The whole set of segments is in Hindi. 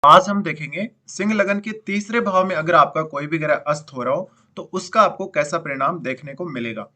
आज हम देखेंगे सिंह लगन के तीसरे भाव में अगर आपका कोई भी ग्रह अस्त हो रहा हो तो उसका आपको कैसा परिणाम देखने को मिलेगा।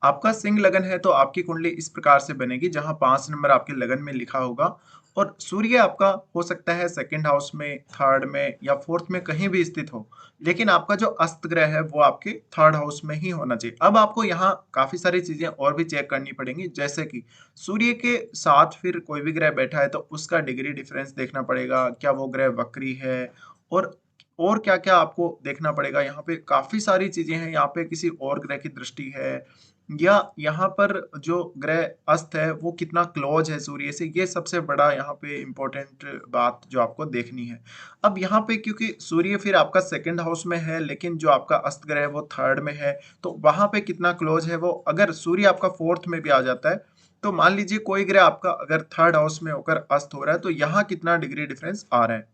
आपका सिंह लगन है तो आपकी कुंडली इस प्रकार से बनेगी जहां 5 नंबर आपके लगन में लिखा होगा और सूर्य आपका हो सकता है सेकंड हाउस में, थर्ड में या फोर्थ में कहीं भी स्थित हो, लेकिन आपका जो अस्त ग्रह है वो आपके थर्ड हाउस में ही होना चाहिए। अब आपको यहाँ काफी सारी चीजें और भी चेक करनी पड़ेंगी, जैसे कि सूर्य के साथ फिर कोई भी ग्रह बैठा है तो उसका डिग्री डिफरेंस देखना पड़ेगा, क्या वो ग्रह वक्री है, और और क्या क्या आपको देखना पड़ेगा। यहाँ पे काफी सारी चीजें हैं, यहाँ पे किसी और ग्रह की दृष्टि है या यहाँ पर जो ग्रह अस्त है वो कितना क्लोज है सूर्य से, ये सबसे बड़ा यहाँ पे इम्पोर्टेंट बात जो आपको देखनी है। अब यहाँ पे क्योंकि सूर्य फिर आपका सेकंड हाउस में है लेकिन जो आपका अस्त ग्रह है वो थर्ड में है, तो वहां पे कितना क्लोज है वो, अगर सूर्य आपका फोर्थ में भी आ जाता है तो मान लीजिए कोई ग्रह आपका अगर थर्ड हाउस में होकर अस्त हो रहा है तो यहाँ कितना डिग्री डिफरेंस आ रहा है।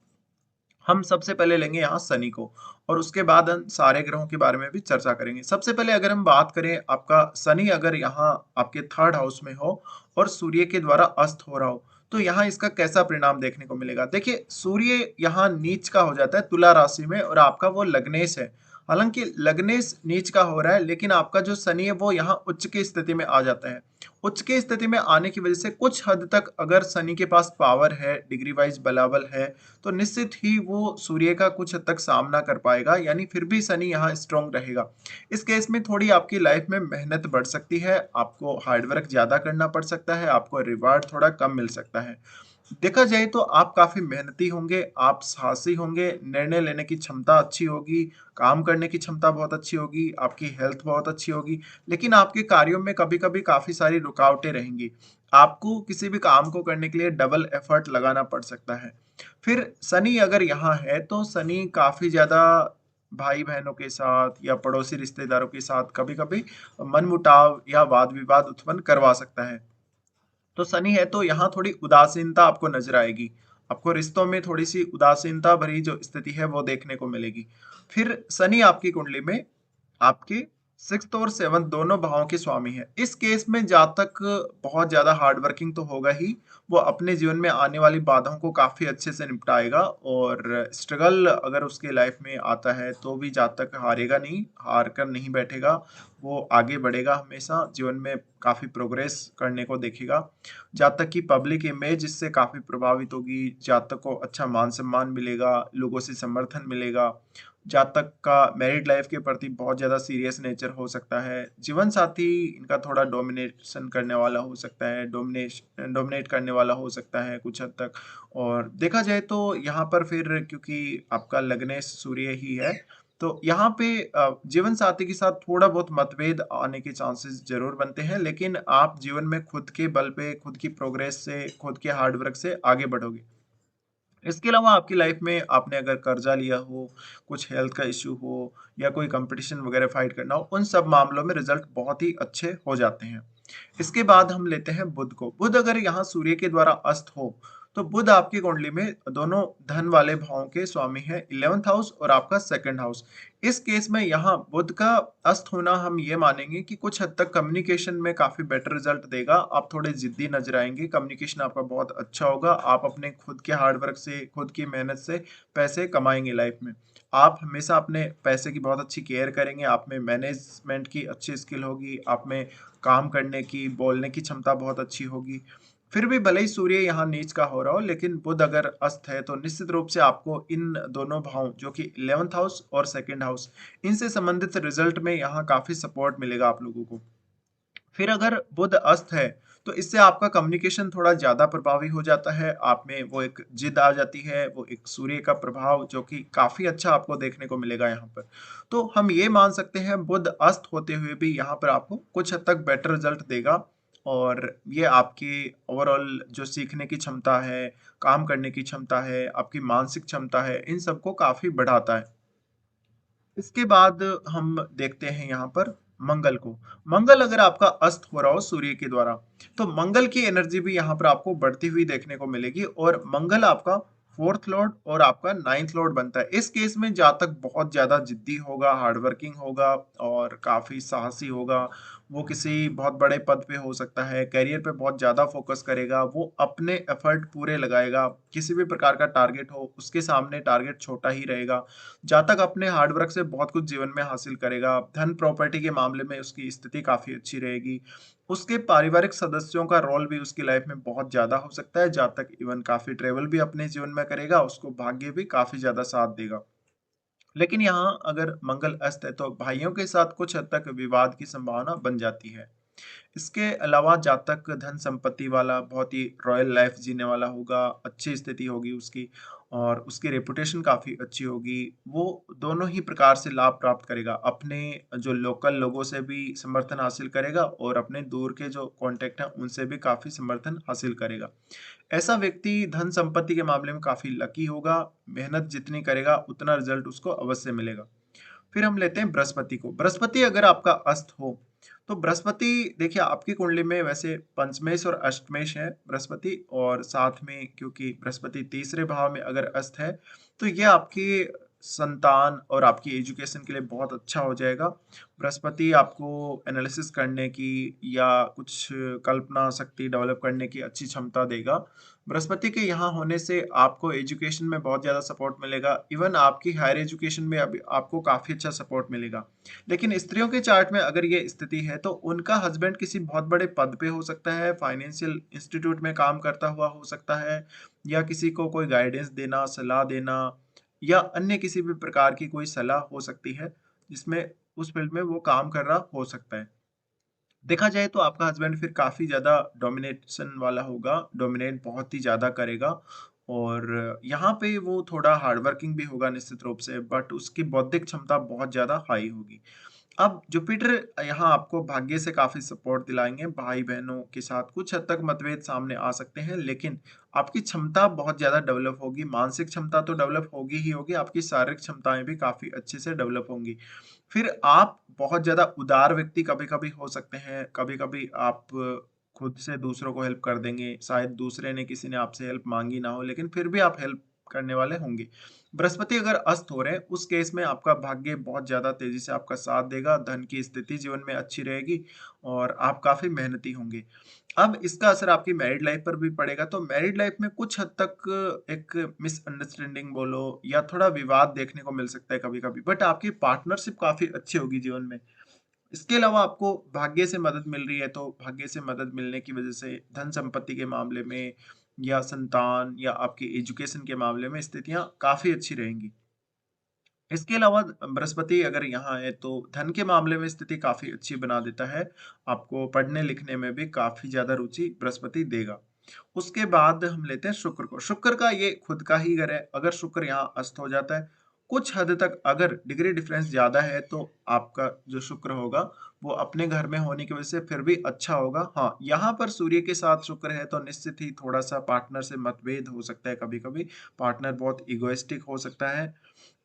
हम सबसे पहले लेंगे यहाँ शनि को और उसके बाद हम सारे ग्रहों के बारे में भी चर्चा करेंगे। सबसे पहले अगर हम बात करें, आपका शनि अगर यहाँ आपके थर्ड हाउस में हो और सूर्य के द्वारा अस्त हो रहा हो तो यहाँ इसका कैसा परिणाम देखने को मिलेगा। देखिए, सूर्य यहाँ नीच का हो जाता है तुला राशि में और आपका वो लग्नेश है। हालांकि लग्नेश नीच का हो रहा है लेकिन आपका जो शनि है वो यहाँ उच्च की स्थिति में आ जाता है। उच्च की स्थिति में आने की वजह से कुछ हद तक अगर शनि के पास पावर है, डिग्री वाइज बलाबल है, तो निश्चित ही वो सूर्य का कुछ हद तक सामना कर पाएगा, यानी फिर भी शनि यहाँ स्ट्रांग रहेगा। इस केस में थोड़ी आपकी लाइफ में मेहनत बढ़ सकती है, आपको हार्डवर्क ज्यादा करना पड़ सकता है, आपको रिवार्ड थोड़ा कम मिल सकता है। देखा जाए तो आप काफी मेहनती होंगे, आप साहसी होंगे, निर्णय लेने की क्षमता अच्छी होगी, काम करने की क्षमता बहुत अच्छी होगी, आपकी हेल्थ बहुत अच्छी होगी, लेकिन आपके कार्यों में कभी कभी काफी सारी रुकावटें रहेंगी। आपको किसी भी काम को करने के लिए डबल एफर्ट लगाना पड़ सकता है। फिर शनि अगर यहाँ है तो शनि काफी ज्यादा भाई बहनों के साथ या पड़ोसी रिश्तेदारों के साथ कभी कभी मनमुटाव या वाद विवाद उत्पन्न करवा सकता है। तो शनि है तो यहाँ थोड़ी उदासीनता आपको नजर आएगी, आपको रिश्तों में थोड़ी सी उदासीनता भरी जो स्थिति है वो देखने को मिलेगी। फिर शनि आपकी कुंडली में आपके सिक्स्थ और सेवंथ दोनों भावों के स्वामी है। इस केस में जातक बहुत ज्यादा हार्ड वर्किंग तो होगा ही, वो अपने जीवन में आने वाली बाधाओं को काफी अच्छे से निपटाएगा और स्ट्रगल अगर उसके लाइफ में आता है तो भी जातक हारेगा नहीं, हार कर नहीं बैठेगा, वो आगे बढ़ेगा, हमेशा जीवन में काफी प्रोग्रेस करने को देखेगा। जातक की पब्लिक इमेज इससे काफी प्रभावित होगी, जातक को अच्छा मान सम्मान मिलेगा, लोगों से समर्थन मिलेगा। जातक का मैरिड लाइफ के प्रति बहुत ज्यादा सीरियस नेचर हो सकता है। जीवन साथी इनका थोड़ा डोमिनेशन करने वाला हो सकता है, डोमिनेट करने वाला हो सकता है कुछ हद तक। और देखा जाए तो यहाँ पर फिर क्योंकि आपका लग्नेश सूर्य ही है तो यहाँ पे जीवन साथी के साथ थोड़ा बहुत मतभेद आने के चांसेस जरूर बनते हैं, लेकिन आप जीवन में खुद के बल पे, खुद की प्रोग्रेस से, खुद के हार्डवर्क से आगे बढ़ोगे। इसके अलावा आपकी लाइफ में आपने अगर कर्जा लिया हो, कुछ हेल्थ का इश्यू हो या कोई कंपटीशन वगैरह फाइट करना हो, उन सब मामलों में रिजल्ट बहुत ही अच्छे हो जाते हैं। इसके बाद हम लेते हैं बुध को। बुध अगर यहाँ सूर्य के द्वारा अस्त हो तो बुध आपकी कुंडली में दोनों धन वाले भावों के स्वामी है, 11th हाउस और आपका सेकंड हाउस। इस केस में यहाँ बुध का अस्त होना हम ये मानेंगे कि कुछ हद तक कम्युनिकेशन में काफी बेटर रिजल्ट देगा। आप थोड़े जिद्दी नजर आएंगे, कम्युनिकेशन आपका बहुत अच्छा होगा, आप अपने खुद के हार्डवर्क से, खुद की मेहनत से पैसे कमाएंगे लाइफ में। आप हमेशा अपने पैसे की बहुत अच्छी केयर करेंगे, आप में मैनेजमेंट की अच्छी स्किल होगी, आप में काम करने की, बोलने की क्षमता बहुत अच्छी होगी। फिर भी भले ही सूर्य यहाँ नीच का हो रहा हो लेकिन बुध अगर अस्त है तो निश्चित रूप से आपको इन दोनों भाव जो कि 11th हाउस और सेकंड हाउस, इनसे संबंधित रिजल्ट में यहाँ काफी सपोर्ट मिलेगा आप लोगों को। फिर अगर बुध अस्त है तो इससे आपका कम्युनिकेशन थोड़ा ज्यादा प्रभावी हो जाता है, आप में वो एक जिद आ जाती है, वो एक सूर्य का प्रभाव जो कि काफी अच्छा आपको देखने को मिलेगा यहाँ पर। तो हम ये मान सकते हैं बुध अस्त होते हुए भी यहाँ पर आपको कुछ हद तक बेटर रिजल्ट देगा और ये आपकी ओवरऑल जो सीखने की क्षमता है, काम करने की क्षमता है, आपकी मानसिक क्षमता है, इन सबको काफी बढ़ाता है। इसके बाद हम देखते हैं यहाँ पर मंगल को। मंगल अगर आपका अस्त हो रहा हो सूर्य के द्वारा तो मंगल की एनर्जी भी यहाँ पर आपको बढ़ती हुई देखने को मिलेगी और मंगल आपका फोर्थ लॉर्ड और आपका नाइन्थ लॉर्ड बनता है। इस केस में जातक बहुत ज्यादा जिद्दी होगा, हार्डवर्किंग होगा और काफी साहसी होगा, वो किसी बहुत बड़े पद पे हो सकता है, करियर पे बहुत ज़्यादा फ़ोकस करेगा, वो अपने एफ़र्ट पूरे लगाएगा, किसी भी प्रकार का टारगेट हो, उसके सामने टारगेट छोटा ही रहेगा। जातक अपने हार्ड वर्क से बहुत कुछ जीवन में हासिल करेगा, धन प्रॉपर्टी के मामले में उसकी स्थिति काफ़ी अच्छी रहेगी। उसके पारिवारिक सदस्यों का रोल भी उसकी लाइफ़ में बहुत ज़्यादा हो सकता है, जातक इवन काफ़ी ट्रैवल भी अपने जीवन में करेगा, उसको भाग्य भी काफ़ी ज़्यादा साथ देगा। लेकिन यहाँ अगर मंगल अस्त है तो भाइयों के साथ कुछ हद तक विवाद की संभावना बन जाती है। इसके अलावा जातक धन संपत्ति वाला बहुत ही रॉयल लाइफ जीने वाला होगा, अच्छी स्थिति होगी उसकी और उसकी रेपुटेशन काफ़ी अच्छी होगी। वो दोनों ही प्रकार से लाभ प्राप्त करेगा। अपने जो लोकल लोगों से भी समर्थन हासिल करेगा और अपने दूर के जो कॉन्टैक्ट हैं उनसे भी काफ़ी समर्थन हासिल करेगा। ऐसा व्यक्ति धन संपत्ति के मामले में काफ़ी लकी होगा, मेहनत जितनी करेगा उतना रिज़ल्ट उसको अवश्य मिलेगा। फिर हम लेते हैं बृहस्पति को। बृहस्पति अगर आपका अस्त हो, तो बृहस्पति देखिए आपकी कुंडली में वैसे पंचमेश और अष्टमेश है बृहस्पति और साथ में क्योंकि बृहस्पति तीसरे भाव में अगर अस्त है, तो ये आपकी संतान और आपकी एजुकेशन के लिए बहुत अच्छा हो जाएगा। बृहस्पति आपको एनालिसिस करने की या कुछ कल्पना शक्ति डेवलप करने की अच्छी क्षमता देगा। बृहस्पति के यहाँ होने से आपको एजुकेशन में बहुत ज़्यादा सपोर्ट मिलेगा। इवन आपकी हायर एजुकेशन में अभी आपको काफ़ी अच्छा सपोर्ट मिलेगा। लेकिन स्त्रियों के चार्ट में अगर ये स्थिति है तो उनका हस्बैंड किसी बहुत बड़े पद पे हो सकता है, फाइनेंशियल इंस्टीट्यूट में काम करता हुआ हो सकता है या किसी को कोई गाइडेंस देना, सलाह देना या अन्य किसी भी प्रकार की कोई सलाह हो सकती है, जिसमें उस फील्ड में वो काम कर रहा हो सकता है। देखा जाए तो आपका हस्बैंड फिर काफ़ी ज़्यादा डोमिनेशन वाला होगा, डोमिनेट बहुत ही ज़्यादा करेगा और यहाँ पे वो थोड़ा हार्ड वर्किंग भी होगा निश्चित रूप से, बट उसकी बौद्धिक क्षमता बहुत ज़्यादा हाई होगी। अब जुपिटर यहाँ आपको भाग्य से काफ़ी सपोर्ट दिलाएँगे, भाई-बहनों के साथ कुछ हद तक मतभेद सामने आ सकते हैं, लेकिन आपकी क्षमता बहुत ज़्यादा डेवलप होगी, मानसिक क्षमता तो डेवलप होगी ही होगी, आपकी शारीरिक क्षमताएँ भी काफ़ी अच्छे से डेवलप होंगी। फिर आप बहुत ज़्यादा उदार व्यक्ति कभी-कभी हो सकते हैं, कभी-कभी आप खुद से दूसरों को हेल्प कर देंगे, शायद दूसरे ने किसी ने आपसे हेल्प माँगी ना हो, लेकिन फिर भी आप हेल्प करने वाले होंगे। बृहस्पति अगर अस्त हो रहे हैं, उस केस में आपका भाग्य बहुत ज़्यादा तेज़ी से आपका साथ देगा, धन की स्थिति जीवन में अच्छी रहेगी और आप काफ़ी मेहनती होंगे। अब इसका असर आपकी मैरिड लाइफ़ पर भी पड़ेगा, तो मैरिड लाइफ़ में कुछ हद तक एक मिसअंडरस्टैंडिंग बोलो या थोड़ा विवाद देखने को मिल सकता है कभी-कभी, बट आपकी पार्टनरशिप काफ़ी अच्छी होगी जीवन में। इसके अलावा आपको भाग्य से मदद मिल रही है, तो भाग्य से मदद मिलने की वज़ह से धन संपत्ति के मामले में या संतान या आपकी एजुकेशन के मामले में स्थितियाँ काफ़ी अच्छी रहेंगी। इसके अलावा बृहस्पति अगर यहाँ है तो धन के मामले में स्थिति काफ़ी अच्छी बना देता है। आपको पढ़ने-लिखने में भी काफ़ी ज़्यादा रुचि बृहस्पति देगा। उसके बाद हम लेते हैं शुक्र को। शुक्र का ये खुद का ही घर है। अगर शुक्र यहाँ अस्त हो जाता है, कुछ हद तक अगर डिग्री डिफरेंस ज़्यादा है तो आपका जो शुक्र होगा वो अपने घर में होने की वज़ह से फिर भी अच्छा होगा। हाँ, यहाँ पर सूर्य के साथ शुक्र है तो निश्चित ही थोड़ा-सा पार्टनर से मतभेद हो सकता है कभी-कभी। पार्टनर बहुत इगोइस्टिक हो सकता है।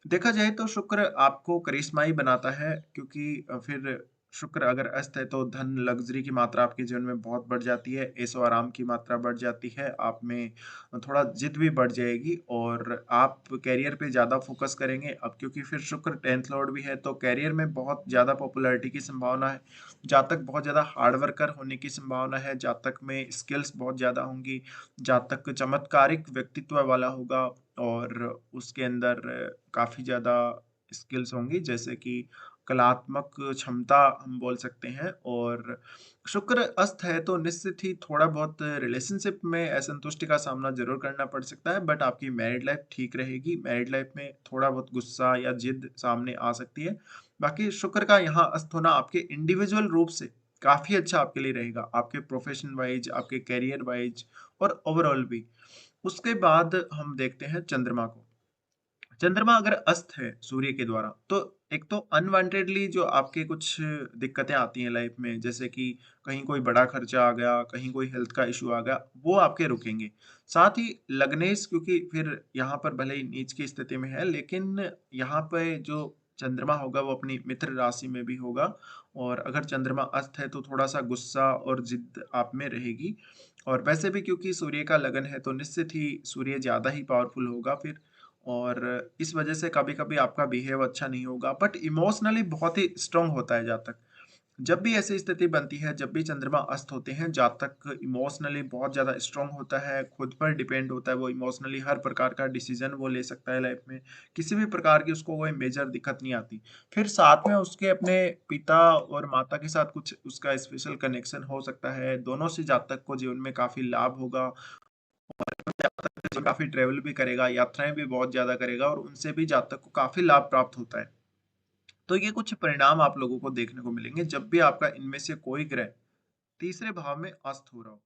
देखा जाए तो शुक्र आपको करिश्माई बनाता है क्योंकि फिर शुक्र अगर अस्त है तो धन लग्ज़री की मात्रा आपके जीवन में बहुत बढ़ जाती है, ऐशो-आराम की मात्रा बढ़ जाती है, आप में थोड़ा ज़िद भी बढ़ जाएगी और आप करियर पे ज़्यादा फ़ोकस करेंगे। अब क्योंकि फिर शुक्र 10th लॉर्ड भी है तो करियर में बहुत ज़्यादा पॉपुलैरिटी की संभावना है। जातक बहुत ज़्यादा हार्ड वर्कर होने की संभावना है, जातक में स्किल्स बहुत ज़्यादा होंगी, जातक चमत्कारिक व्यक्तित्व वाला होगा और उसके अंदर काफ़ी ज़्यादा स्किल्स होंगी जैसे कि कलात्मक क्षमता हम बोल सकते हैं और शुक्र अस्त है तो निश्चित ही थोड़ा बहुत रिलेशनशिप में असंतुष्टि का सामना ज़रूर करना पड़ सकता है बट आपकी मैरिड लाइफ ठीक रहेगी। मैरिड लाइफ में थोड़ा बहुत गुस्सा या ज़िद सामने आ सकती है। बाकी शुक्र का यहाँ अस्त होना आपके इंडिविजुअल रूप से काफ़ी अच्छा आपके लिए रहेगा, आपके प्रोफ़ेशन वाइज़, आपके करियर वाइज़ और ओवरऑल भी। उसके बाद हम देखते हैं चंद्रमा को। चंद्रमा अगर अस्त है सूर्य के द्वारा तो एक तो अनवांटेडली जो आपके कुछ दिक्कतें आती हैं लाइफ में जैसे कि कहीं कोई बड़ा खर्चा आ गया, कहीं कोई हेल्थ का इशू आ गया, वो आपके रुकेंगे। साथ ही लग्नेश क्योंकि फिर यहाँ पर भले ही नीच की स्थिति में है लेकिन यहाँ पे जो चंद्रमा होगा वो अपनी मित्र राशि में भी होगा और अगर चंद्रमा अस्त है तो थोड़ा सा गुस्सा और जिद आप में रहेगी और वैसे भी क्योंकि सूर्य का लगन है तो निश्चित ही सूर्य ज्यादा ही पावरफुल होगा फिर और इस वजह से कभी-कभी आपका बिहेव अच्छा नहीं होगा बट इमोशनली बहुत ही स्ट्रांग होता है जातक। जब भी ऐसी स्थिति बनती है, जब भी चंद्रमा अस्त होते हैं, जातक इमोशनली बहुत ज़्यादा स्ट्रांग होता है, खुद पर डिपेंड होता है, वो इमोशनली हर प्रकार का डिसीजन वो ले सकता है लाइफ में, किसी भी प्रकार की उसको कोई मेजर दिक्कत नहीं आती। फिर साथ में उसके अपने पिता और माता के साथ कुछ उसका स्पेशल कनेक्शन हो सकता है, दोनों से जातक को जीवन में काफ़ी लाभ होगा, जातक काफ़ी ट्रैवल भी करेगा, यात्राएँ भी बहुत ज़्यादा करेगा और उनसे भी जातक को काफ़ी लाभ प्राप्त होता है। तो ये कुछ परिणाम आप लोगों को देखने को मिलेंगे जब भी आपका इनमें से कोई ग्रह तीसरे भाव में अस्त हो रहा हो।